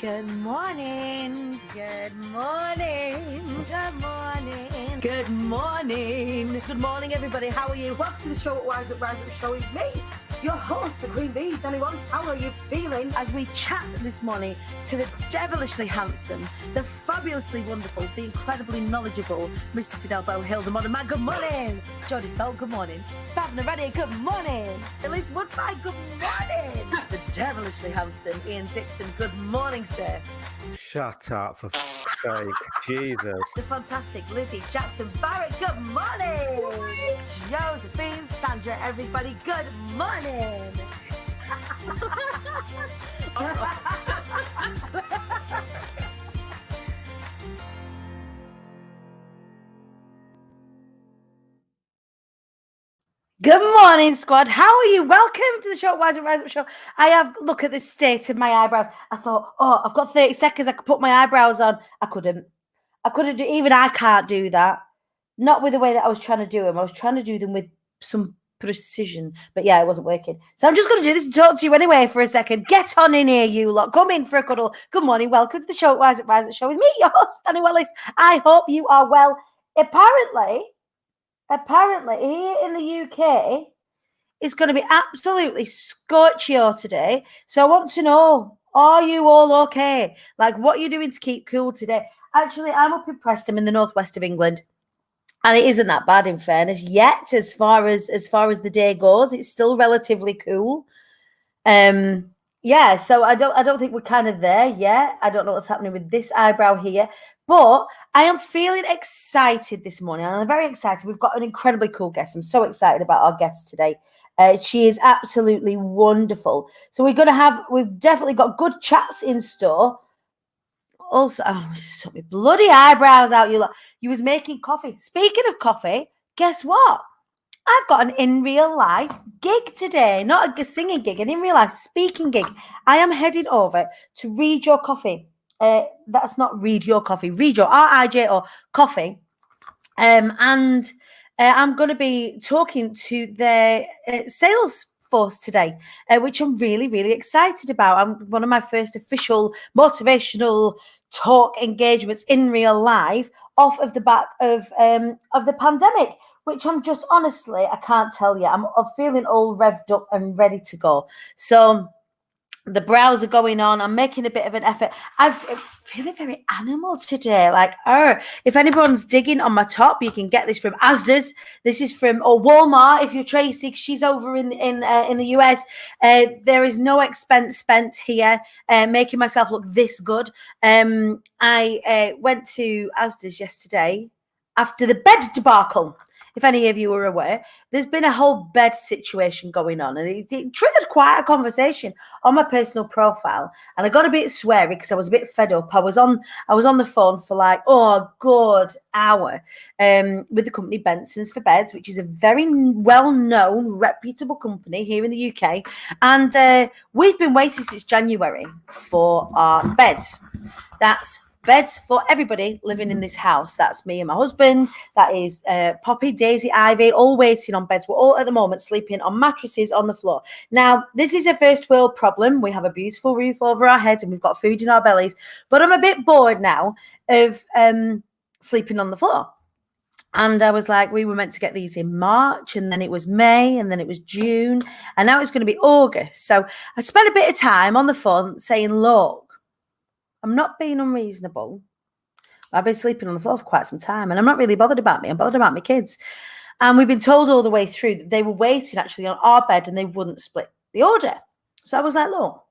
Good morning. Good morning. Good morning. Good morning. Good morning, everybody. How are you? Welcome to the show at Rise Up Show with me, your host, the Queen Bee, Dani. How are you feeling? As we chat this morning to the devilishly handsome, the fabulously wonderful, the incredibly knowledgeable Mr. Fidel Hill, the modern man. Good morning. Jodie Sol, good morning. Babna Reddy, good morning. Elise Woodbine, good morning. The devilishly handsome Ian Dixon, good morning, sir. Shut up, for f***'s sake. Jesus. The fantastic Lizzie Jackson Barrett, good morning. Josephine, Sandra, everybody, good morning. Good morning, squad. How are you? Welcome to the show, Rise Up Show. I have, look at the state of my eyebrows. I thought, I've got 30 seconds. I could put my eyebrows on. I couldn't do, even I can't do that. Not with the way that I was trying to do them. I was trying to do them with some precision. But yeah, it wasn't working. So I'm just going to do this and talk to you anyway for a second. Get on in here, you lot. Come in for a cuddle. Good morning. Welcome to the show, Rise Up Show with me, your host, Dani Wellis. I hope you are well. Apparently, here in the UK, it's going to be absolutely scorchio today. So I want to know, are you all okay? Like, what are you doing to keep cool today? Actually, I'm up in Preston in the northwest of England. And it isn't that bad, in fairness, yet. As far as the day goes, it's still relatively cool. Yeah. So I don't think we're kind of there yet. I don't know what's happening with this eyebrow here, but I am feeling excited this morning. I'm very excited. We've got an incredibly cool guest. I'm so excited about our guest today. She is absolutely wonderful. So we've definitely got good chats in store. Also, so my bloody eyebrows out. You was making coffee. Speaking of coffee, guess what? I've got an in real life gig today, not a singing gig, an in real life speaking gig. I am heading over to Read Your Coffee. That's not Read Your Coffee, Read Your RIJO Coffee. And I'm going to be talking to their sales force today, which I'm really, really excited about. I'm one of my first official motivational talk engagements in real life off of the back of the pandemic, which I'm just honestly, I can't tell you. I'm feeling all revved up and ready to go. So the brows are going on. I'm making a bit of an effort. I'm feeling very animal today. Like, if anyone's digging on my top, you can get this from Asda's. This is from Walmart. If you're Tracy, she's over in the US. There is no expense spent here, making myself look this good. I went to Asda's yesterday after the bed debacle. If any of you are aware, there's been a whole bed situation going on, and it triggered quite a conversation on my personal profile. And I got a bit sweary because I was a bit fed up. I was on the phone for like a good hour with the company Benson's for Beds, which is a very well-known, reputable company here in the UK. And we've been waiting since January for our beds. That's beds for everybody living in this house. That's me and my husband. That is Poppy, Daisy, Ivy, all waiting on beds. We're all at the moment sleeping on mattresses on the floor. Now, this is a first world problem. We have a beautiful roof over our heads and we've got food in our bellies. But I'm a bit bored now of sleeping on the floor. And I was like, we were meant to get these in March, and then it was May, and then it was June, and now it's going to be August. So I spent a bit of time on the phone saying, look, I'm not being unreasonable. I've been sleeping on the floor for quite some time, and I'm not really bothered about me. I'm bothered about my kids. And we've been told all the way through that they were waiting actually on our bed and they wouldn't split the order. So I was like, look,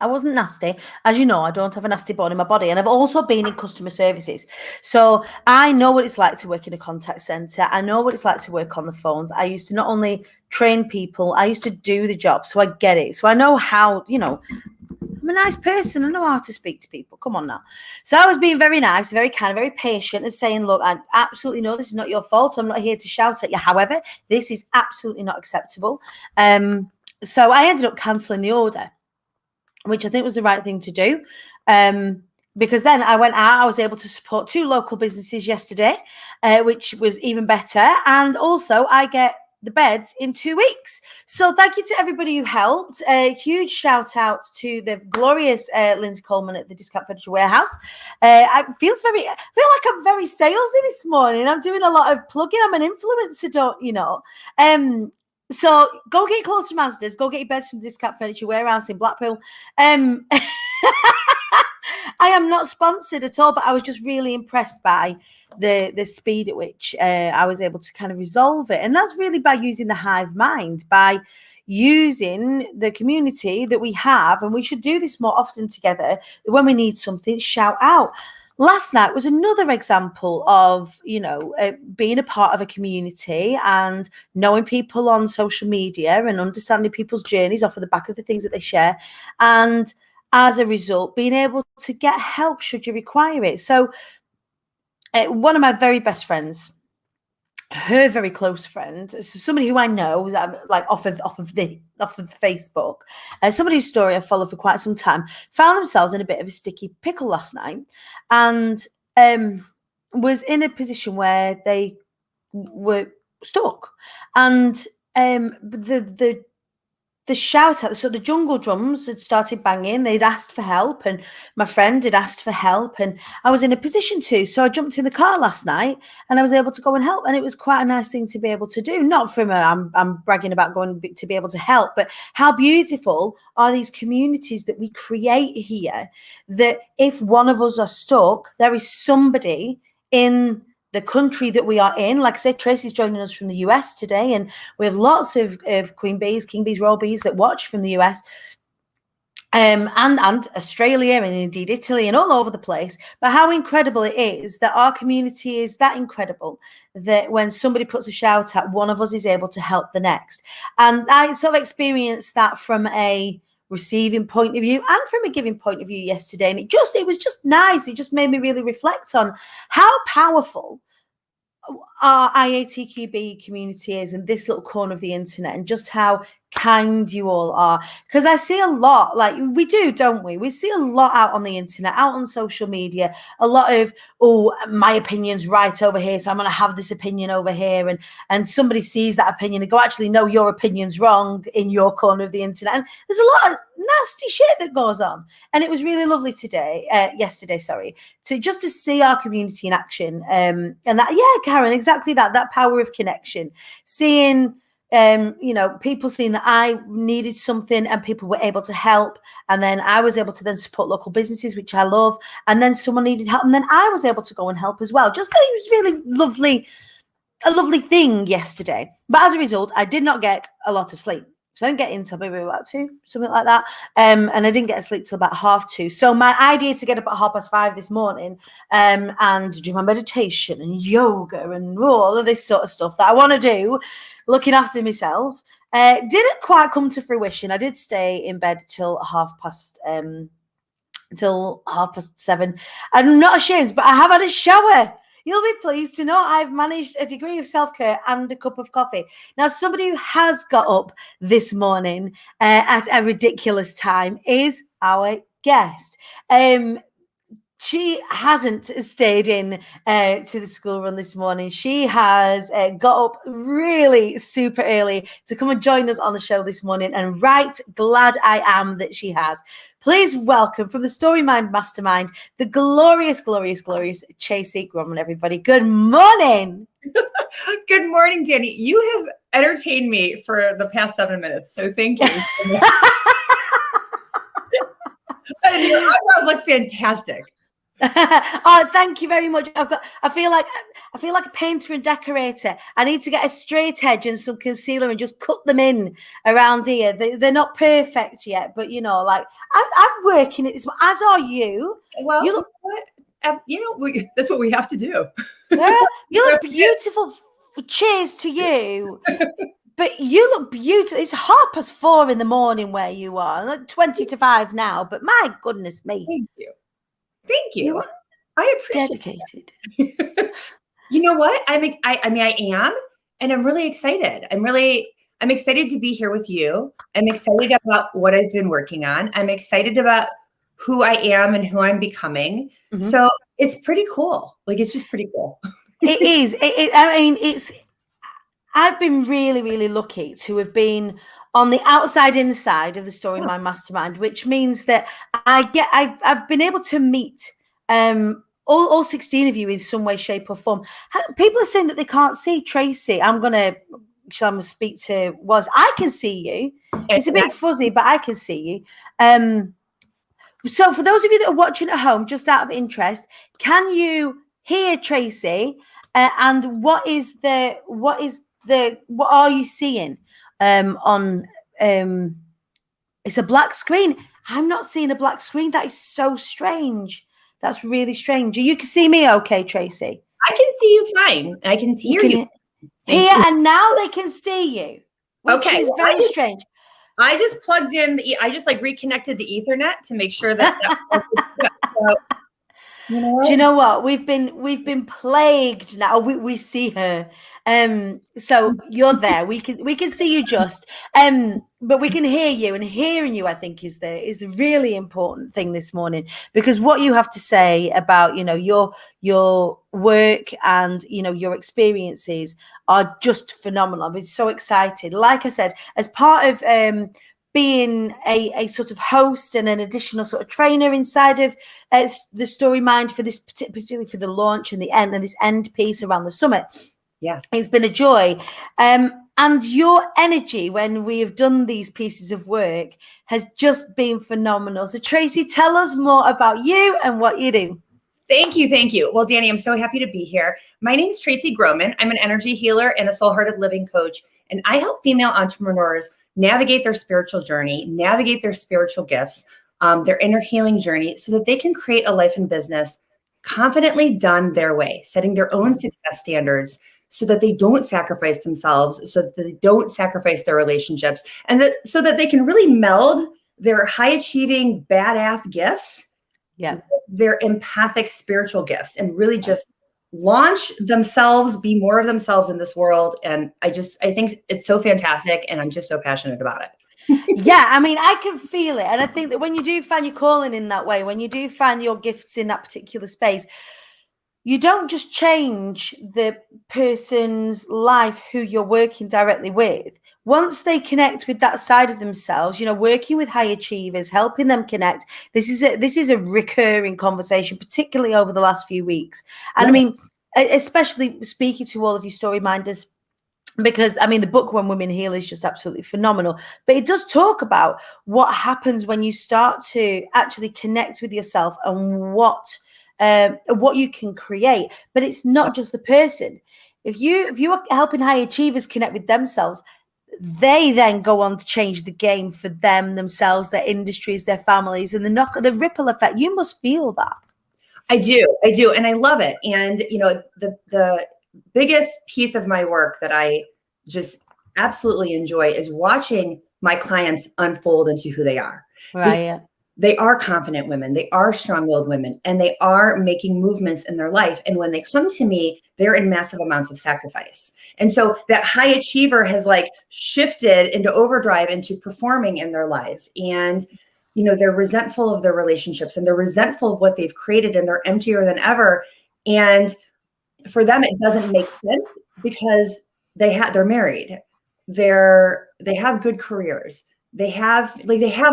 I wasn't nasty. As you know, I don't have a nasty bone in my body. And I've also been in customer services. So I know what it's like to work in a contact center. I know what it's like to work on the phones. I used to not only train people, I used to do the job. So I get it. So I know how, I'm a nice person. I know how to speak to people. Come on now. So I was being very nice, very kind, very patient, and saying, look, I absolutely know this is not your fault. I'm not here to shout at you. However, this is absolutely not acceptable. So I ended up cancelling the order, which I think was the right thing to do. Because then I went out, I was able to support 2 local businesses yesterday, which was even better. And also I get the beds in 2 weeks. So thank you to everybody who helped. A huge shout out to the glorious Lindsay Coleman at the Discount Furniture Warehouse. I feel like I'm very salesy this morning. I'm doing a lot of plugging. I'm an influencer, don't you know? So go get your clothes from Asda's. Go get your beds from the Discount Furniture Warehouse in Blackpool. I am not sponsored at all, but I was just really impressed by the speed at which I was able to kind of resolve it. And that's really by using the hive mind, by using the community that we have. And we should do this more often together. When we need something, shout out. Last night was another example of, being a part of a community and knowing people on social media and understanding people's journeys off of the back of the things that they share. And as a result, being able to get help should you require it. So one of my very best friends, her very close friend, somebody who I know, like off of Facebook, somebody whose story I've followed for quite some time, found themselves in a bit of a sticky pickle last night, and was in a position where they were stuck, and the shout out, so the jungle drums had started banging. They'd asked for help, and my friend had asked for help, and I was in a position to. So I jumped in the car last night, and I was able to go and help, and it was quite a nice thing to be able to do. Not from I'm bragging about going to be able to help, but how beautiful are these communities that we create here? That if one of us are stuck, there is somebody in the country that we are in. Like I said, Tracy's joining us from the US today, and we have lots of queen bees, king bees, royal bees that watch from the US and Australia, and indeed Italy, and all over the place. But how incredible it is that our community is that incredible that when somebody puts a shout out, one of us is able to help the next. And I sort of experienced that from a receiving point of view and from a giving point of view yesterday, and it was just nice. It just made me really reflect on how powerful our IATQB community is in this little corner of the internet, and just how kind you all are. Because I see a lot, like we do, don't we? We see a lot out on the internet, out on social media, a lot of, my opinion's right over here, so I'm going to have this opinion over here. And somebody sees that opinion and go, actually, no, your opinion's wrong in your corner of the internet. And there's a lot of nasty shit that goes on. And it was really lovely yesterday, to see our community in action. And that, yeah, Karen, exactly that power of connection, seeing people seeing that I needed something and people were able to help, and then I was able to then support local businesses, which I love, and then someone needed help, and then I was able to go and help as well. Just that it was really a lovely thing yesterday. But as a result, I did not get a lot of sleep. So I didn't get into maybe about 2, something like that. And I didn't get to sleep till about 2:30. So my idea to get up at 5:30 this morning and do my meditation and yoga and all of this sort of stuff that I want to do, looking after myself, didn't quite come to fruition. I did stay in bed till 7:30. I'm not ashamed, but I have had a shower. You'll be pleased to know I've managed a degree of self-care and a cup of coffee. Now, somebody who has got up this morning at a ridiculous time is our guest. She hasn't stayed in to the school run this morning. She has got up really super early to come and join us on the show this morning, and right glad I am that she has. Please welcome from the Story Mind Mastermind, the glorious Chasey Gromen, everybody. Good morning. Good morning, Dani. You have entertained me for the past 7 minutes, so thank you. And your eyebrows look fantastic. Oh, thank you very much. I feel like a painter and decorator. I need to get a straight edge and some concealer and just cut them in around here. They're not perfect yet, but I'm working it. As are you. Well, you look, that's what we have to do. Yeah, you look beautiful. Cheers to you. But you look beautiful. It's 4:30 in the morning where you are. Like 20 to 5 now, but my goodness me. Thank you. Thank you. I appreciate dedicated. You know what? I am, and I'm really excited. I'm excited to be here with you. I'm excited about what I've been working on. I'm excited about who I am and who I'm becoming. Mm-hmm. So it's pretty cool. Like, it's just pretty cool. It is. I've been really, really lucky to have been on the outside inside of the Story Mind Mastermind, which means that I've been able to meet all 16 of you in some way, shape, or form. People are saying that they can't see Tracy. I'm gonna speak to Was. I can see you. It's a bit fuzzy, but I can see you. So for those of you that are watching at home, just out of interest, can you hear Tracy? And what are you seeing on it's a black screen. I'm not seeing a black screen. That is so strange. That's really strange. You can see me okay, Tracy? I can see you fine. I can hear you. Here and now they can see you. Which is very strange. I just plugged in I just like reconnected the Ethernet to make sure that you know do you know what? We've been plagued now. We see her. So you're there. We can see you just. But we can hear you, and hearing you, I think, is the really important thing this morning, because what you have to say about, your work and, your experiences are just phenomenal. I've been so excited. Like I said, as part of being a sort of host and an additional sort of trainer inside of the Story Mind for this, particularly for the launch and the end and this end piece around the summit. Yeah, it's been a joy. And your energy when we have done these pieces of work has just been phenomenal. So Tracy, tell us more about you and what you do. Thank you. Thank you. Well, Dani, I'm so happy to be here. My name's Tracy Gromen. I'm an energy healer and a soul-hearted living coach. And I help female entrepreneurs navigate their spiritual journey, navigate their spiritual gifts, their inner healing journey, so that they can create a life and business confidently done their way, setting their own success standards, so that they don't sacrifice themselves, so that they don't sacrifice their relationships, and so that they can really meld their high-achieving, badass gifts, their empathic spiritual gifts, and really just launch themselves, be more of themselves in this world. And I think it's so fantastic, and I'm just so passionate about it. Yeah, I mean, I can feel it. And I think that when you do find your calling in that way, when you do find your gifts in that particular space, you don't just change the person's life who you're working directly with. Once they connect with that side of themselves, working with high achievers, helping them connect. This is a recurring conversation, particularly over the last few weeks. And I mean, especially speaking to all of you story minders, because I mean, the book When Women Heal is just absolutely phenomenal. But it does talk about what happens when you start to actually connect with yourself and what you can create. But it's not just the person. If you are helping high achievers connect with themselves, they then go on to change the game for themselves, their industries, their families, and the ripple effect. You must feel that. I do, and I love it. And the biggest piece of my work that I just absolutely enjoy is watching my clients unfold into who they are. Right. They are confident women. They are strong-willed women, and they are making movements in their life. And when they come to me, they're in massive amounts of sacrifice. And so that high achiever has like shifted into overdrive, into performing in their lives. And, they're resentful of their relationships, and they're resentful of what they've created, and they're emptier than ever. And for them, it doesn't make sense because they're married. They have good careers. They have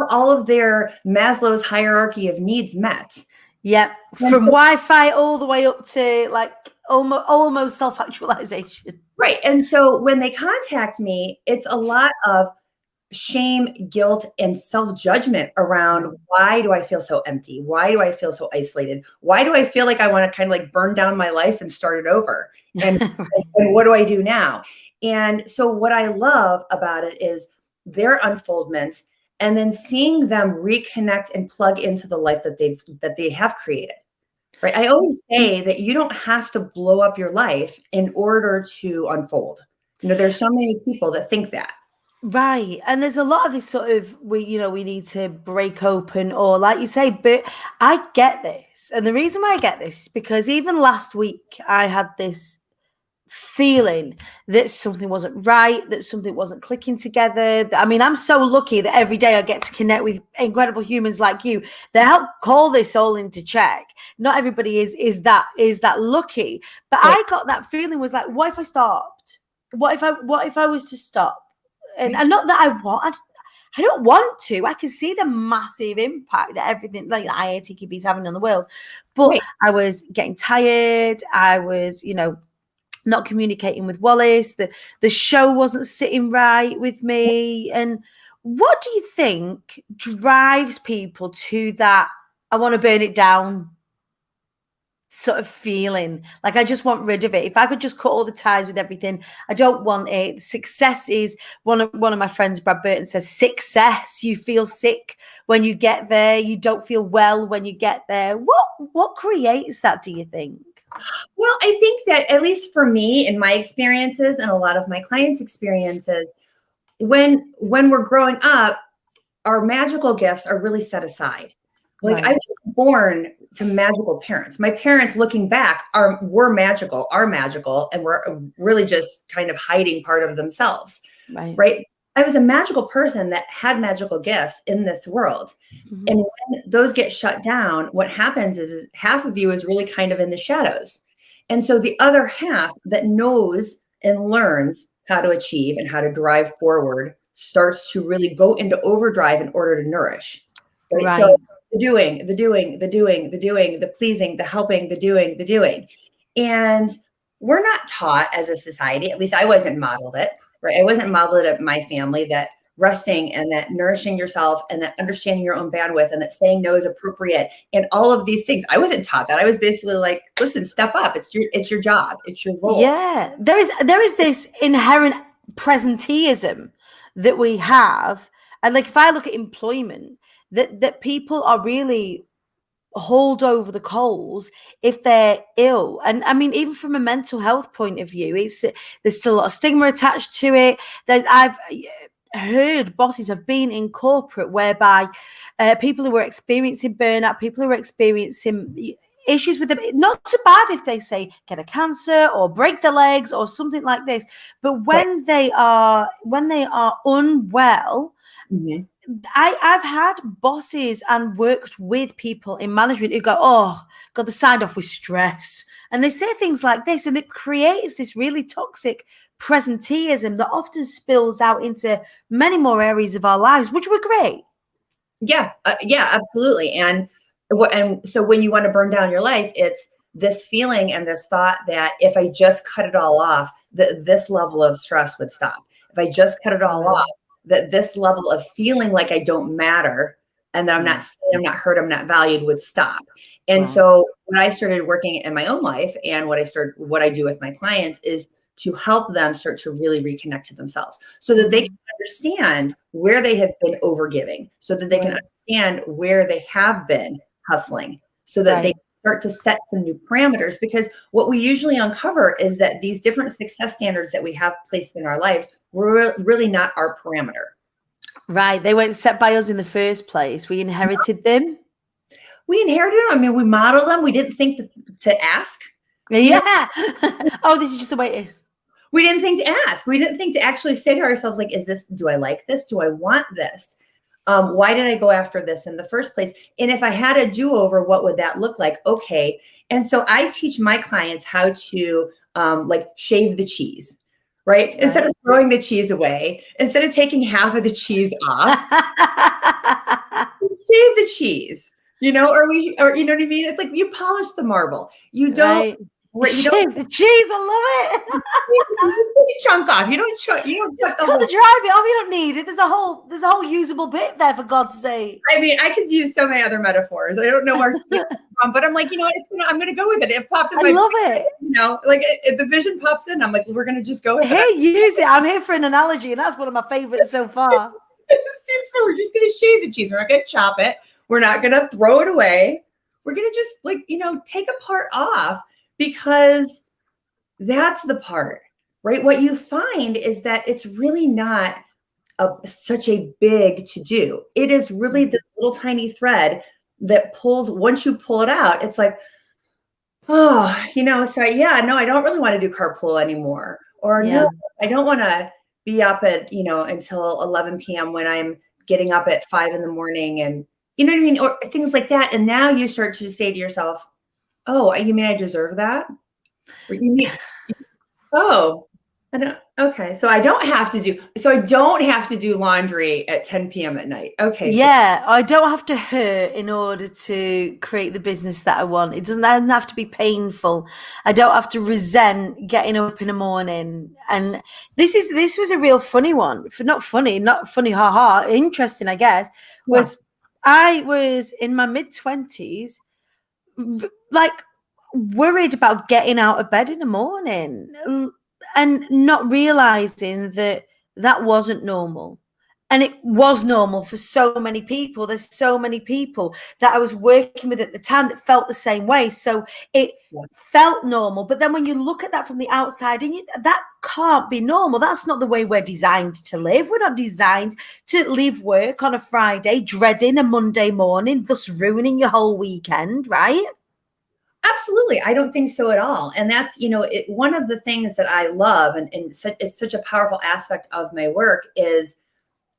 all of their Maslow's hierarchy of needs met. Yeah, from Wi-Fi all the way up to like almost self-actualization. Right. And so when they contact me, it's a lot of shame, guilt, and self-judgment around, why do I feel so empty? Why do I feel so isolated? Why do I feel like I want to kind of like burn down my life and start it over? And, and what do I do now? And so what I love about it is their unfoldment, and then seeing them reconnect and plug into the life that they have created. Right. I always say that you don't have to blow up your life in order to unfold. There's so many people that think that. Right. And there's a lot of this sort of, we need to break open, or like you say, but I get this. And the reason why I get this is because even last week I had this feeling that something wasn't right, that something wasn't clicking together. I mean, I'm so lucky that every day I get to connect with incredible humans like you that help call this all into check. Not everybody is that lucky, but I got that feeling, was like, what if I stopped? what if I was to stop? And not that I don't want to. I can see the massive impact that everything like IATKB is having on the world. But Right. I was getting tired. I was, not communicating with Wallace. The show wasn't sitting right with me. And what do you think drives people to that I want to burn it down sort of feeling? Like, I just want rid of it. If I could just cut all the ties with everything, I don't want it. Success is one of my friends, Brad Burton, says success. You feel sick when you get there. You don't feel well when you get there. What creates that, do you think? Well, I think that at least for me, in my experiences and a lot of my clients' experiences, when we're growing up, our magical gifts are really set aside. Like, Right. I was born to magical parents. My parents, looking back, are magical, and were really just kind of hiding part of themselves. Right? I was a magical person that had magical gifts in this world. Mm-hmm. And when those get shut down, what happens is half of you is really kind of in the shadows. And so the other half that knows and learns how to achieve and how to drive forward starts to really go into overdrive in order to nourish. Right? So the doing, the pleasing, the helping, the doing. And we're not taught as a society, at least I wasn't modeled it, right? I wasn't modeled at my family that resting and that nourishing yourself and that understanding your own bandwidth and that saying no is appropriate and all of these things. I wasn't taught that. I was basically like, listen, step up. It's your job. It's your role. Yeah. There is this inherent presenteeism that we have. And like, if I look at employment, that people are really hauled over the coals if they're ill. And I mean, even from a mental health point of view, there's still a lot of stigma attached to it. I've heard bosses have been in corporate whereby people who are experiencing burnout, people who are experiencing issues with them, not so bad if they say get a cancer or break their legs or something like this, but when they are unwell, Mm-hmm. I've had bosses and worked with people in management who go, oh God, they signed off with stress. And they say things like this, and it creates this really toxic presenteeism that often spills out into many more areas of our lives, which were great. Yeah, absolutely. And so when you want to burn down your life, it's this feeling and this thought that if I just cut it all off, this level of stress would stop. If I just cut it all off, that this level of feeling like I don't matter and that I'm not seen, I'm not heard, I'm not valued would stop. And so when I started working in my own life and what I do with my clients is to help them start to really reconnect to themselves so that they can understand where they have been overgiving, so that they can understand where they have been hustling, so that they start to set some new parameters. Because what we usually uncover is that these different success standards that we have placed in our lives were really not our parameter. Right. They weren't set by us in the first place. We inherited them. We inherited them. I mean, we modeled them. We didn't think to ask. Yeah. Oh, this is just the way it is. We didn't think to ask. We didn't think to actually say to ourselves, like, do I like this? Do I want this? Why did I go after this in the first place? And if I had a do-over, what would that look like? Okay. And so I teach my clients how to like shave the cheese, right? Instead of throwing the cheese away, instead of taking half of the cheese off, shave the cheese, or you know what I mean? It's like you polish the marble. You don't. Shave the cheese, I love it. You just take a chunk off. You don't just cut the dry bit off. You don't need it. There's a whole usable bit there, for God's sake. I mean, I could use so many other metaphors. I don't know where to get from, but I'm like, I'm going to go with it. It popped in my love it. Like if the vision pops in, I'm like, we're going to just go with it. Hey, use it. I'm here for an analogy, and that's one of my favorites so far. It seems so. We're just going to shave the cheese. We're not going to chop it. We're not going to throw it away. We're going to just take a part off. Because that's the part, right? What you find is that it's really not such a big to do. It is really this little tiny thread that pulls, once you pull it out, it's like, so yeah, no, I don't really want to do carpool anymore. Or no, I don't want to be up at, until 11 p.m. when I'm getting up at 5 a.m. and you know what I mean? Or things like that. And now you start to say to yourself, oh, you mean I deserve that? Or you mean, oh, Okay. So I don't have to do laundry at 10 p.m. at night. Okay. Yeah, I don't have to hurt in order to create the business that I want. It doesn't have to be painful. I don't have to resent getting up in the morning. And this was a real funny one. Not funny, haha. Interesting, I guess. I was in my mid-20s, like worried about getting out of bed in the morning and not realizing that wasn't normal. And it was normal for so many people. There's so many people that I was working with at the time that felt the same way. So it felt normal. But then when you look at that from the outside, and that can't be normal. That's not the way we're designed to live. We're not designed to leave work on a Friday, dreading a Monday morning, thus ruining your whole weekend, right? Absolutely. I don't think so at all. And that's, one of the things that I love, and it's such a powerful aspect of my work, is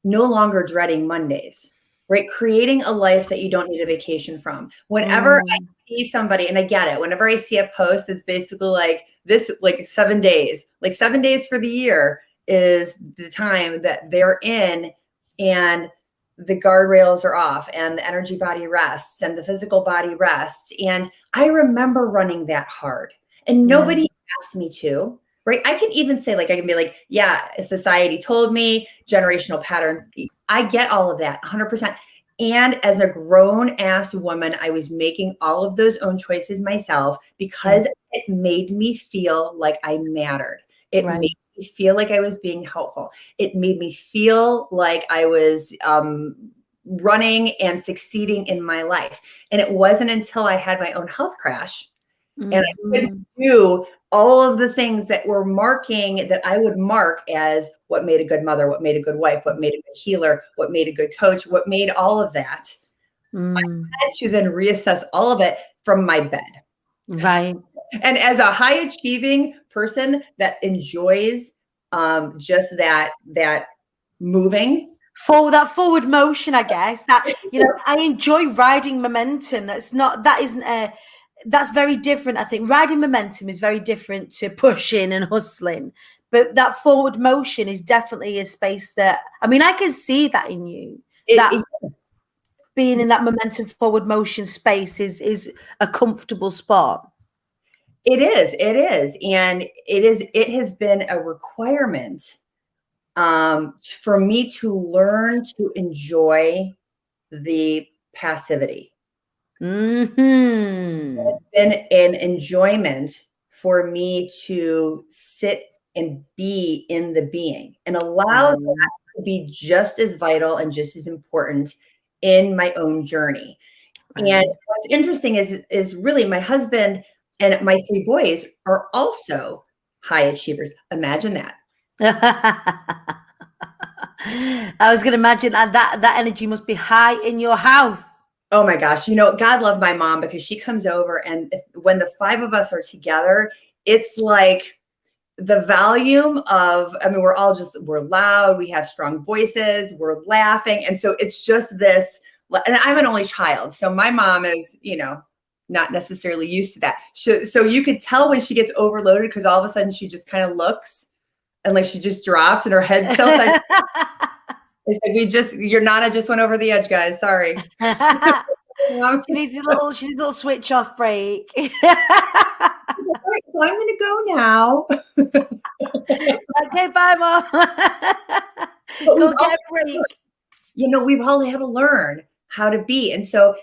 no longer dreading Mondays, right? Creating a life that you don't need a vacation from. Whenever I see somebody, and I get it, whenever I see a post that's basically like this, like 7 days, like 7 days for the year is the time that they're in, and the guardrails are off, and the energy body rests, and the physical body rests. And I remember running that hard, and nobody asked me to. Right. I can even say, I can be like, yeah, society told me, generational patterns. I get all of that 100%. And as a grown ass woman, I was making all of those own choices myself because it made me feel like I mattered. It made me feel like I was being helpful. It made me feel like I was running and succeeding in my life. And it wasn't until I had my own health crash and I couldn't do all of the things that were that I would mark as what made a good mother, what made a good wife, what made a good healer, what made a good coach, what made all of that. I had to then reassess all of it from my bed. Right. And as a high achieving person that enjoys just that moving. That forward motion, I guess, that, I enjoy riding momentum. That's very different. I think riding momentum is very different to pushing and hustling. But that forward motion is definitely a space that, I can see that in you. Being in that momentum forward motion space is a comfortable spot. It is. And it has been a requirement for me to learn to enjoy the passivity. It's been an enjoyment for me to sit and be in the being and allow that to be just as vital and just as important in my own journey. And what's interesting is really my husband and my 3 boys are also high achievers. Imagine that. I was going to imagine that energy must be high in your house. Oh my gosh. God love my mom, because she comes over, and when the 5 of us are together, it's like the volume of, we're loud, we have strong voices, we're laughing. And so it's just this, and I'm an only child. So my mom is, not necessarily used to that. So you could tell when she gets overloaded, because all of a sudden she just kind of looks and like she just drops and her head tilts. It's like your Nana just went over the edge, guys. Sorry. She needs a little switch off break. So I'm going to go now. Okay, bye, Mom. Go get a break. We've all had to learn how to be. And so,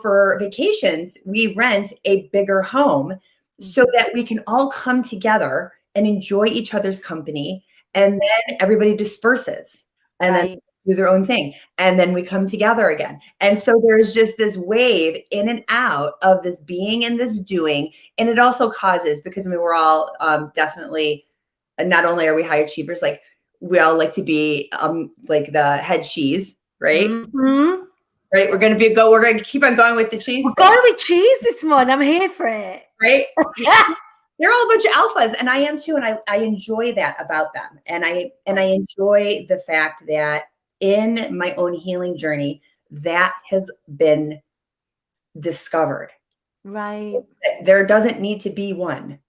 for vacations, we rent a bigger home so that we can all come together and enjoy each other's company. And then everybody disperses and then do their own thing. And then we come together again. And so there's just this wave in and out of this being and this doing. And it also causes, because we're all definitely, not only are we high achievers, like we all like to be like the head cheese, right? Mm-hmm. Right. We're going to keep on going with the cheese. We're going with cheese this morning. I'm here for it. Right. They're all a bunch of alphas, and I am too. And I enjoy that about them. And I enjoy the fact that in my own healing journey, that has been discovered. Right. There doesn't need to be one.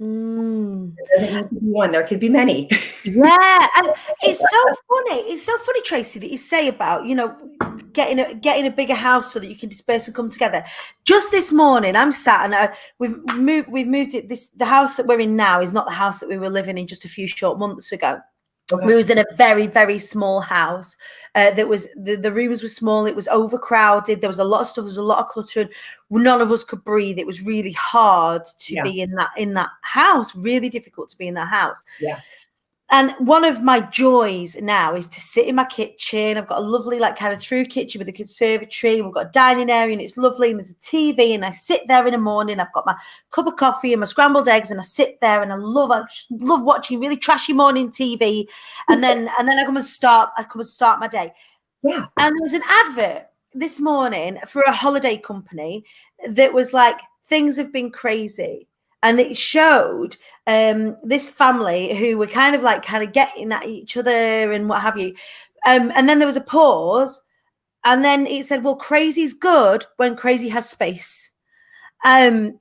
Mm. There doesn't need to be one. There could be many. Yeah, and it's so funny. It's so funny, Tracy, that you say about, you know, getting a bigger house so that you can disperse and come together. Just this morning, I'm sat and we've moved it. The house that we're in now is not the house that we were living in just a few short months ago. Okay. We was in a very, very small house. That was the rooms were small. It was overcrowded. There was a lot of stuff. There was a lot of clutter. And none of us could breathe. It was really hard to be in that house. Really difficult to be in that house. Yeah. And one of my joys now is to sit in my kitchen. I've got a lovely, like, kind of through kitchen with a conservatory. We've got a dining area and it's lovely. And there's a TV. And I sit there in the morning. I've got my cup of coffee and my scrambled eggs. And I sit there and I just love watching really trashy morning TV. And then I come and start my day. Yeah. And there was an advert this morning for a holiday company that was like, things have been crazy. And it showed this family who were kind of getting at each other and what have you. And then there was a pause. And then it said, well, crazy's good when crazy has space. And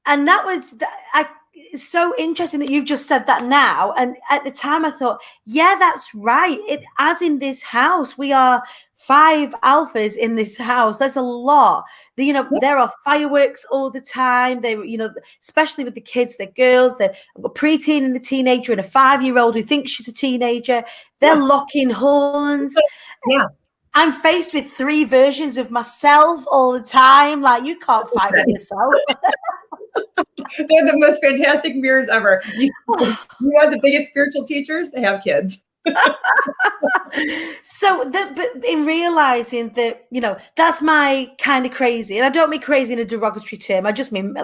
that was, it's so interesting that you've just said that now. And at the time I thought, yeah, that's right. As in this house, we are 5 alphas in this house. There's a lot. There are fireworks all the time. They, especially with the kids, they're girls. They're a preteen and a teenager and a 5-year-old who thinks she's a teenager. They're locking horns. Yeah. I'm faced with 3 versions of myself all the time. Like, you can't fight with yourself. They're the most fantastic mirrors ever. You are the biggest spiritual teachers. They have kids. But in realizing that, that's my kind of crazy, and I don't mean crazy in a derogatory term. I just mean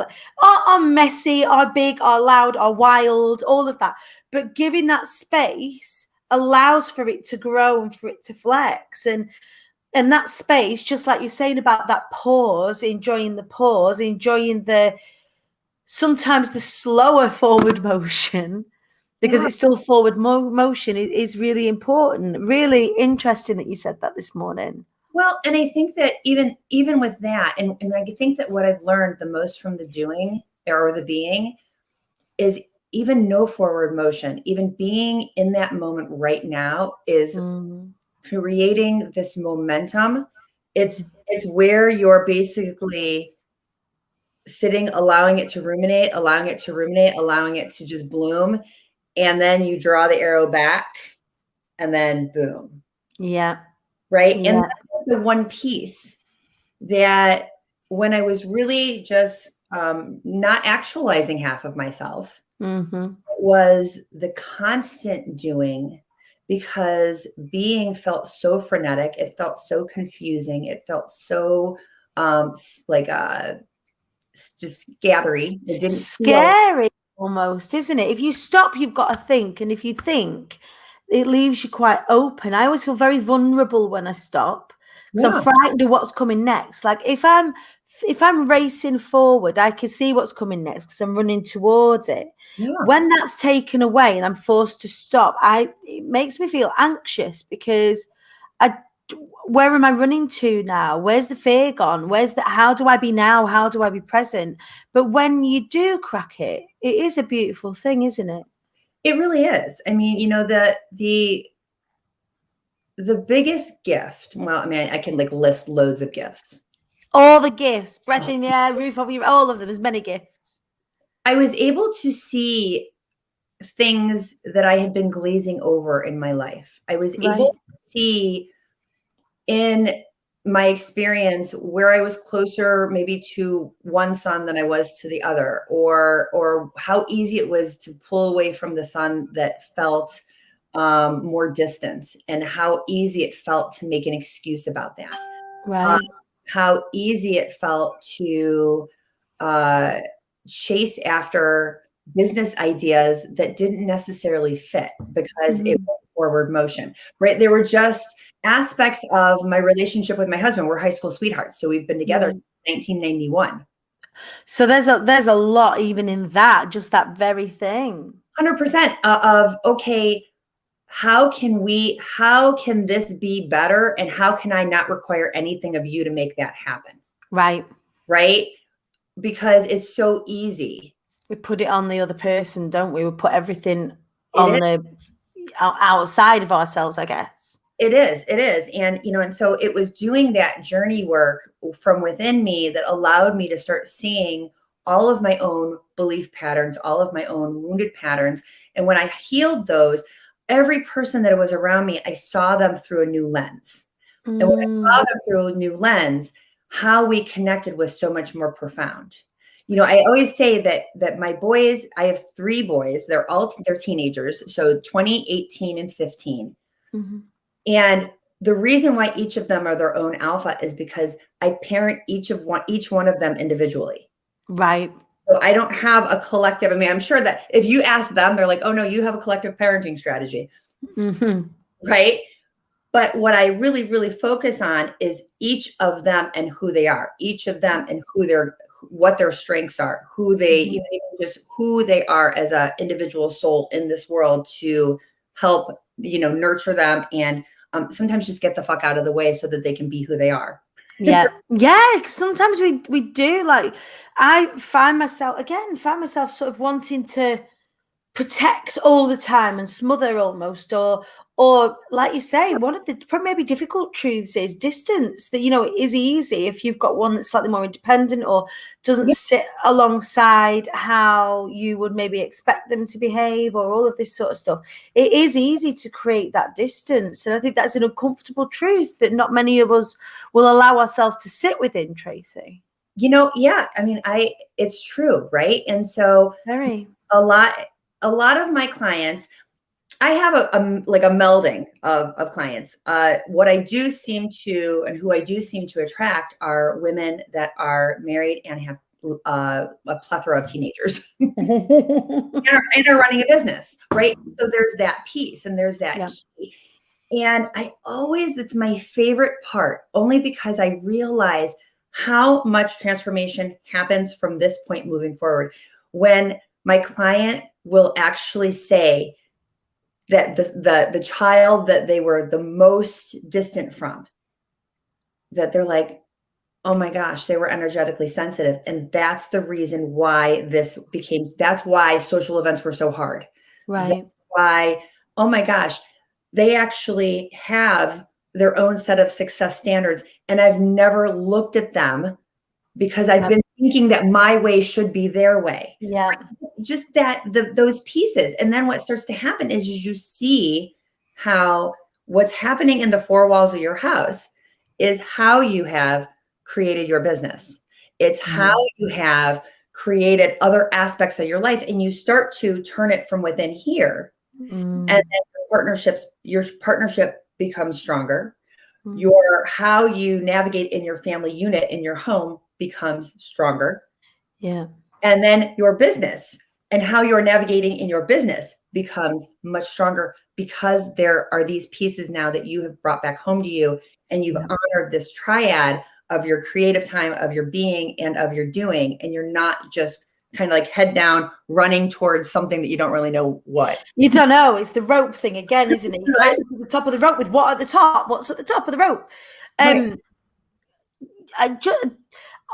are messy, are big, are loud, are wild, all of that. But giving that space allows for it to grow and for it to flex, and that space, just like you're saying about that pause, enjoying sometimes the slower forward motion, because it's still forward motion is really important. Really interesting that you said that this morning. Well, and I think that even with that, and I think that what I've learned the most from the doing or the being is even no forward motion, even being in that moment right now is creating this momentum. It's where you're basically sitting, allowing it to ruminate, allowing it to just bloom. And then you draw the arrow back and then boom. Yeah. Right. Yeah. And that's the one piece that when I was really just not actualizing half of myself was the constant doing, because being felt so frenetic. It felt so confusing. It felt so just scattery. It didn't scary almost, isn't it? If you stop, you've got to think. And if you think, it leaves you quite open. I always feel very vulnerable when I stop, because I'm frightened of what's coming next. Like if I'm racing forward, I can see what's coming next because I'm running towards it. Yeah. When that's taken away and I'm forced to stop, it makes me feel anxious, because where am I running to now? Where's the fear gone? How do I be now? How do I be present? But when you do crack it, it is a beautiful thing, isn't it? It really is. I mean, the biggest gift, well, I mean, I can list loads of gifts. All the gifts, breath in the air, roof over your, all of them, as many gifts. I was able to see things that I had been glazing over in my life. I was able to see in my experience where I was closer maybe to one sun than I was to the other, or how easy it was to pull away from the sun that felt more distance, and how easy it felt to make an excuse about that. Right. How easy it felt to chase after business ideas that didn't necessarily fit because it was forward motion, right? There were just aspects of my relationship with my husband. We're high school sweethearts. So we've been together since 1991. So there's a lot even in that, just that very thing. 100% of, okay, how can this be better? And how can I not require anything of you to make that happen? Right. Right. Because it's so easy. We put it on the other person, don't we? We put everything It on is. the outside of ourselves, I guess. It is. And, and so it was doing that journey work from within me that allowed me to start seeing all of my own belief patterns, all of my own wounded patterns. And when I healed those, every person that was around me, I saw them through a new lens. And when I saw them through a new lens, how we connected was so much more profound. I always say that my boys, I have 3 boys, they're teenagers. So 20, 18, and 15. Mm-hmm. And the reason why each of them are their own alpha is because I parent each one of them individually. Right. So I don't have a collective. I mean, I'm sure that if you ask them, they're like, oh no, you have a collective parenting strategy. Mm-hmm. Right. But what I really, really focus on is each of them and who they are, each of them and what their strengths are, who they, even just who they are as an individual soul in this world, to help, nurture them and sometimes just get the fuck out of the way so that they can be who they are. Yeah. Sometimes we do, like, I find myself sort of wanting to protect all the time and smother almost, or like you say, one of the maybe difficult truths is distance. That, it is easy if you've got one that's slightly more independent or doesn't sit alongside how you would maybe expect them to behave, or all of this sort of stuff. It is easy to create that distance, and I think that's an uncomfortable truth that not many of us will allow ourselves to sit within, Tracy. Yeah, I mean, it's true, right? And so a lot of my clients, I have a melding of clients. What I do seem to, and who I do seem to attract, are women that are married and have a plethora of teenagers and are running a business, right? So there's that piece, and there's that key. And it's my favorite part, only because I realize how much transformation happens from this point moving forward, when my client will actually say that the child that they were the most distant from, that they're like, oh my gosh, they were energetically sensitive. And that's the reason why that's why social events were so hard. Right. That's why, oh my gosh, they actually have their own set of success standards. And I've never looked at them because I've been thinking that my way should be their way. Yeah. Just those pieces. And then what starts to happen is you see how what's happening in the 4 walls of your house is how you have created your business. It's how you have created other aspects of your life, and you start to turn it from within here. And then your partnership becomes stronger. How you navigate in your family unit, in your home, becomes stronger. Yeah. And then your business and how you're navigating in your business becomes much stronger, because there are these pieces now that you have brought back home to you, and you've honored this triad of your creative time, of your being, and of your doing. And you're not just kind of like head down running towards something that you don't really know what. You don't know. It's the rope thing again, isn't it? You climb to the top of the rope with what at the top? What's at the top of the rope? Right. I just,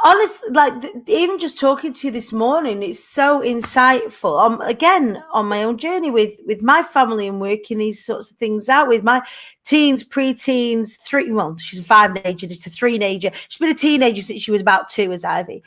honestly, like, even just talking to you this morning, it's so insightful. Again, on my own journey with my family and working these sorts of things out with my teens, pre-teens, she's a 5-nager, just a 3-nager. She's been a teenager since she was about 2, as Ivy.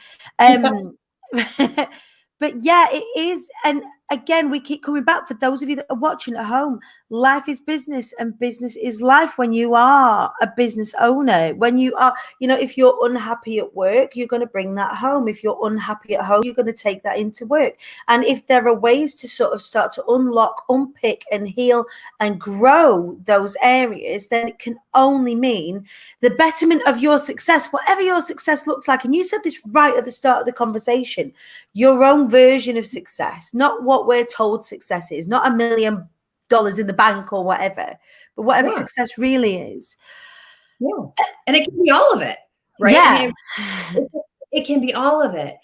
But yeah, it is. And again, we keep coming back. For those of you that are watching at home, life is business, and business is life when you are a business owner. When you are, if you're unhappy at work, you're going to bring that home. If you're unhappy at home, you're going to take that into work. And if there are ways to sort of start to unlock, unpick, and heal and grow those areas, then it can only mean the betterment of your success, whatever your success looks like. And you said this right at the start of the conversation, your own version of success, not what we're told success is, not $1 million in the bank or whatever, but whatever success really is. Yeah. And it can be all of it, right? Yeah. I mean, it can be all of it.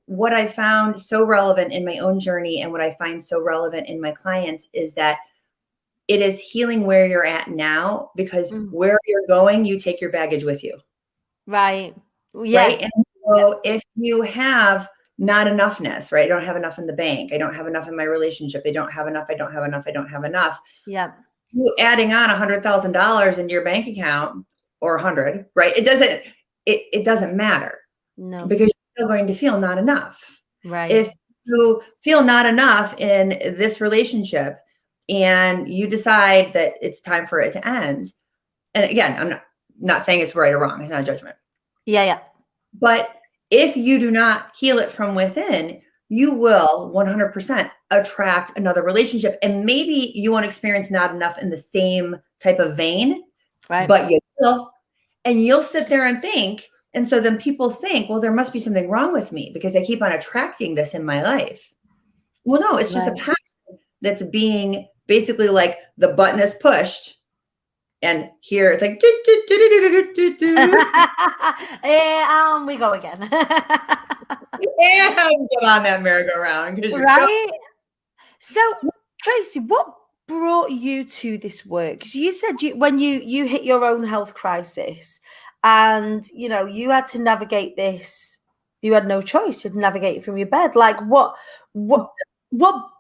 What I found so relevant in my own journey, and what I find so relevant in my clients, is that it is healing where you're at now, because where you're going, you take your baggage with you. Right. Yeah. Right. And so if you have not enoughness, right? I don't have enough in the bank. I don't have enough in my relationship. I don't have enough. I don't have enough. I don't have enough. Yeah. You adding on $100,000 in your bank account or 100, right? It doesn't matter. No. Because you're still going to feel not enough. Right. If you feel not enough in this relationship and you decide that it's time for it to end, and again, I'm not saying it's right or wrong. It's not a judgment. Yeah. Yeah. But if you do not heal it from within, you will 100% attract another relationship. And maybe you won't experience not enough in the same type of vein, Right. but you will. And you'll sit there and think, and so then people think, well, there must be something wrong with me because I keep on attracting this in my life. Well, no, it's just a pattern that's being basically like the button is pushed. And here it's like, and we go again. and get on that merry-go-round. Right? So, Tracy, what brought you to this work? Because you said when you hit your own health crisis and, you had to navigate this, you had no choice. You had to navigate it from your bed. Like, what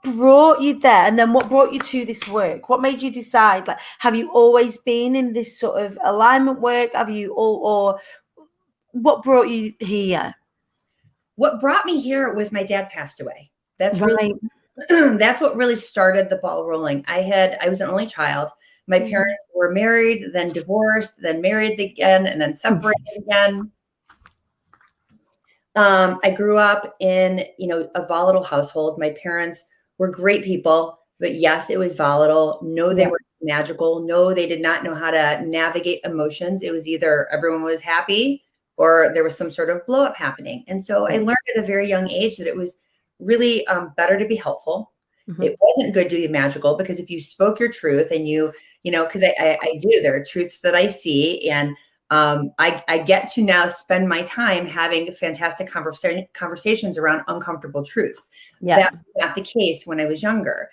brought you there? And then what brought you to this work? What made you decide? Like, have you always been in this sort of alignment work? Have you or what brought you here? What brought me here was my dad passed away. That's right. That's what really started the ball rolling. I was an only child. My parents were married, then divorced, then married again, and then separated again. I grew up in, a volatile household. My parents were great people, but yes, it was volatile. No, they were magical. No, they did not know how to navigate emotions. It was either everyone was happy or there was some sort of blow up happening. And so I learned at a very young age that it was really better to be helpful. It wasn't good to be magical, because if you spoke your truth and because I do, there are truths that I see, and I get to now spend my time having fantastic conversations around uncomfortable truths. That was not the case when I was younger.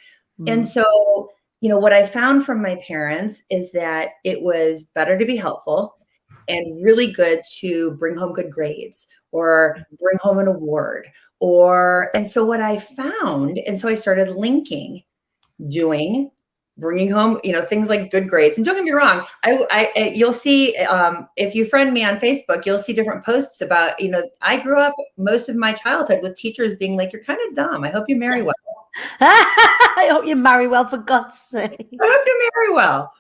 And so, what I found from my parents is that it was better to be helpful and really good to bring home good grades or bring home an award and so what I found, and so I started linking bringing home, things like good grades. And don't get me wrong, you'll see, if you friend me on Facebook, you'll see different posts about, I grew up most of my childhood with teachers being like, you're kind of dumb. I hope you marry well. I hope you marry well, for God's sake. I hope you marry well.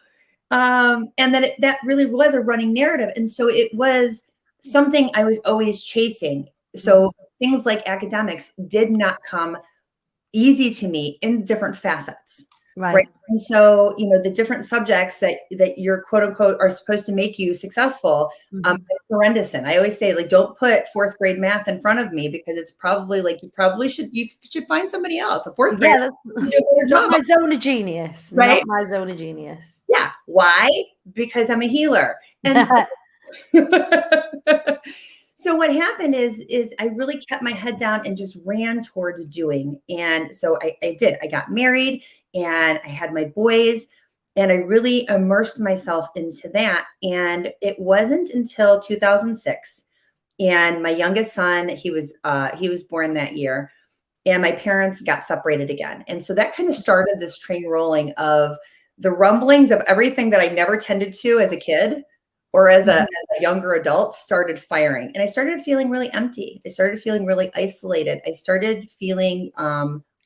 And that really was a running narrative. And so it was something I was always chasing. So things like academics did not come easy to me in different facets. Right. And so, the different subjects that you're quote unquote are supposed to make you successful, it's horrendous. And I always say, like, don't put fourth grade math in front of me, because it's probably like, you should find somebody else. A fourth grade. Yeah, that's not my zone of genius. Right? Not my zone of genius. Yeah. Why? Because I'm a healer. And so what happened is I really kept my head down and just ran towards doing. And so I did. I got married and I had my boys, and I really immersed myself into that. And it wasn't until 2006, and my youngest son, he was born that year, and my parents got separated again. And so that kind of started this train rolling of the rumblings of everything that I never tended to as a kid or as a younger adult started firing. And I started feeling really empty. I started feeling really isolated. I started feeling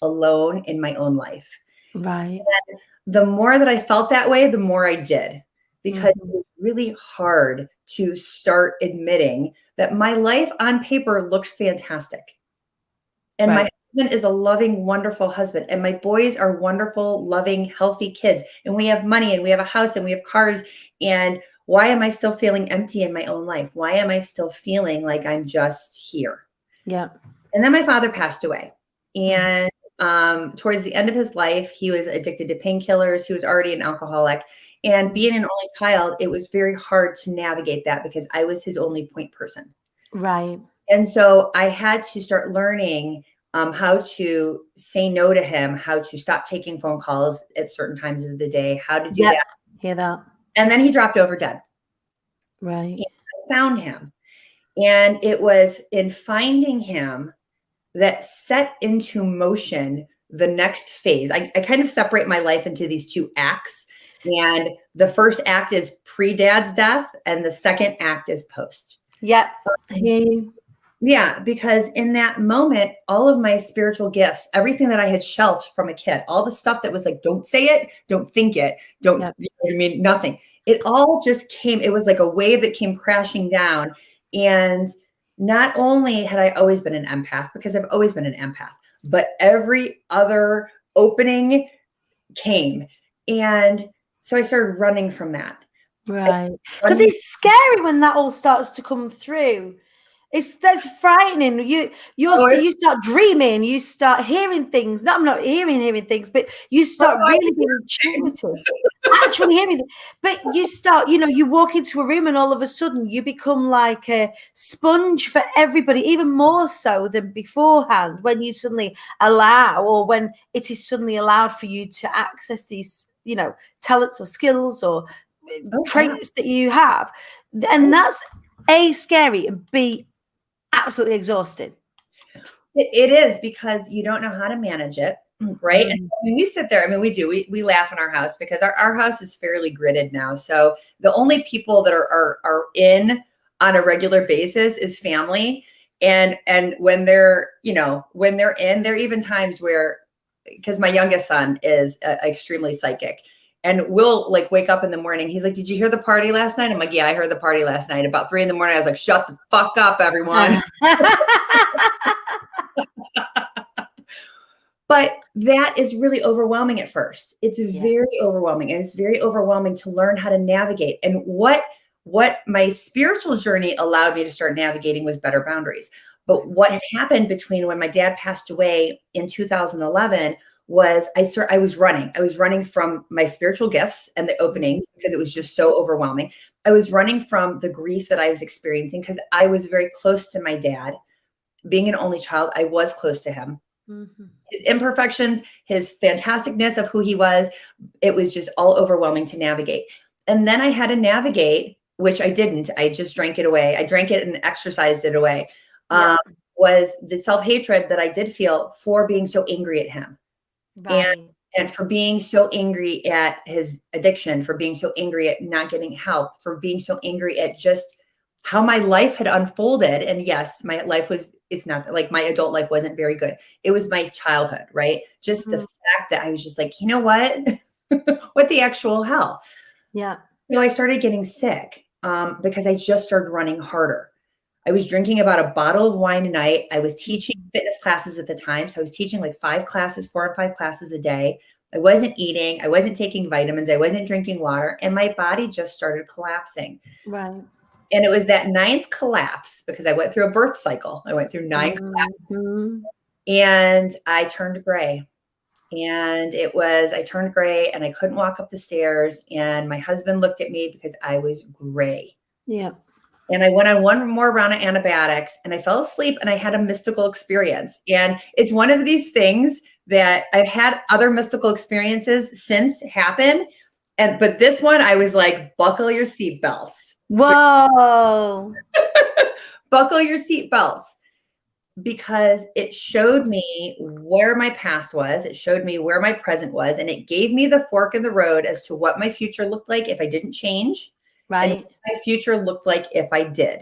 alone in my own life. Right. And the more that I felt that way, the more I did, because it was really hard to start admitting that my life on paper looked fantastic. And my husband is a loving, wonderful husband. And my boys are wonderful, loving, healthy kids. And we have money, and we have a house, and we have cars. And why am I still feeling empty in my own life? Why am I still feeling like I'm just here? Yeah. And then my father passed away. And towards the end of his life, he was addicted to painkillers. He was already an alcoholic. And being an only child, it was very hard to navigate that, because I was his only point person. Right. And so I had to start learning how to say no to him, how to stop taking phone calls at certain times of the day, how to do that. Hear that. And then he dropped over dead. Right. And I found him. And it was in finding him that set into motion the next phase. I kind of separate my life into these two acts. And the first act is pre-dad's death, and the second act is post. Yep. I hear you. Yeah, because in that moment, all of my spiritual gifts, everything that I had shelved from a kid, all the stuff that was like, don't say it, don't think it, don't, Yep. you know what I mean? Nothing. It all just came, it was like a wave that came crashing down. And not only had I always been an empath, because I've always been an empath, but every other opening came. And so I started running from that. Right. Because it's scary when that all starts to come through. That's frightening. You start dreaming, you start hearing things. No, I'm not hearing things, but you start really being intuitive. Actually hearing it. But you start, you walk into a room and all of a sudden you become like a sponge for everybody, even more so than beforehand, when you suddenly allow, or when it is suddenly allowed for you to access these, talents or skills or traits that you have. And that's A, scary, and B, absolutely exhausting. It is, because you don't know how to manage it, right? And when we sit there, we laugh in our house because our house is fairly gridded now. So the only people that are in on a regular basis is family. And when they're in, there are even times where, because my youngest son is extremely psychic. And we'll like wake up in the morning. He's like, did you hear the party last night? I'm like, yeah, I heard the party last night. About 3 a.m. I was like, shut the fuck up, everyone. But that is really overwhelming at first. It's very overwhelming. And it's very overwhelming to learn how to navigate. And what my spiritual journey allowed me to start navigating was better boundaries. But what had happened between when my dad passed away in 2011 was I was running from my spiritual gifts and the openings because it was just so overwhelming. I was running from the grief that I was experiencing because I was very close to my dad. Being an only child, I was close to him. His imperfections, his fantasticness of who he was, it was just all overwhelming to navigate. And then I had to navigate, which I didn't. I just drank it away. I drank it and exercised it away. Was the self-hatred that I did feel for being so angry at him. Right. And for being so angry at his addiction, for being so angry at not getting help, for being so angry at just how my life had unfolded. And yes, my life it's not like my adult life wasn't very good. It was my childhood, right? Just the fact that I was just like, you know what? What the actual hell? Yeah. So I started getting sick because I just started running harder. I was drinking about a bottle of wine a night. I was teaching fitness classes at the time. So I was teaching like 4 or 5 classes a day. I wasn't eating. I wasn't taking vitamins. I wasn't drinking water. And my body just started collapsing. Right. And it was that 9th collapse because I went through a birth cycle. I went through 9 collapses. And I turned gray. And I turned gray and I couldn't walk up the stairs. And my husband looked at me because I was gray. Yeah. And I went on one more round of antibiotics and I fell asleep and I had a mystical experience. And it's one of these things that I've had other mystical experiences since happen. But this one, I was like, buckle your seatbelts. Whoa. Buckle your seatbelts. Because it showed me where my past was. It showed me where my present was. And it gave me the fork in the road as to what my future looked like if I didn't change. Right. And what my future looked like if I did.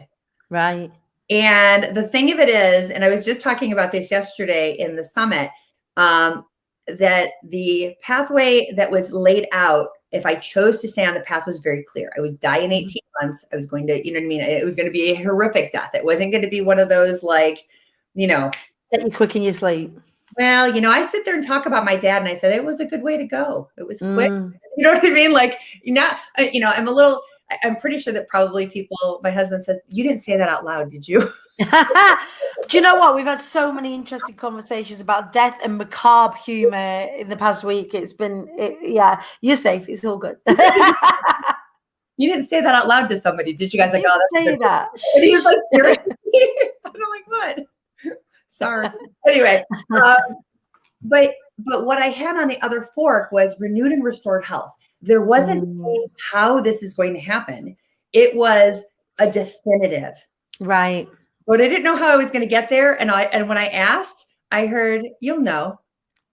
Right. And the thing of it is, and I was just talking about this yesterday in the summit, that the pathway that was laid out, if I chose to stay on the path, was very clear. I was die in 18 months. I was going to, you know what I mean? It was going to be a horrific death. It wasn't going to be one of those like, set you quick in your sleep. Well, I sit there and talk about my dad and I said, it was a good way to go. It was quick. You know what I mean? Like, I'm pretty sure that probably my husband says, you didn't say that out loud, did you? Do you know what? We've had so many interesting conversations about death and macabre humor in the past week. It's been, you're safe. It's all good. You didn't say that out loud to somebody, did you guys? Like, oh, that's say that. And he's like, seriously? I'm like, what? Sorry. Anyway, but what I had on the other fork was renewed and restored health. There wasn't how this is going to happen. It was a definitive. Right. But I didn't know how I was going to get there. And when I asked, I heard, you'll know.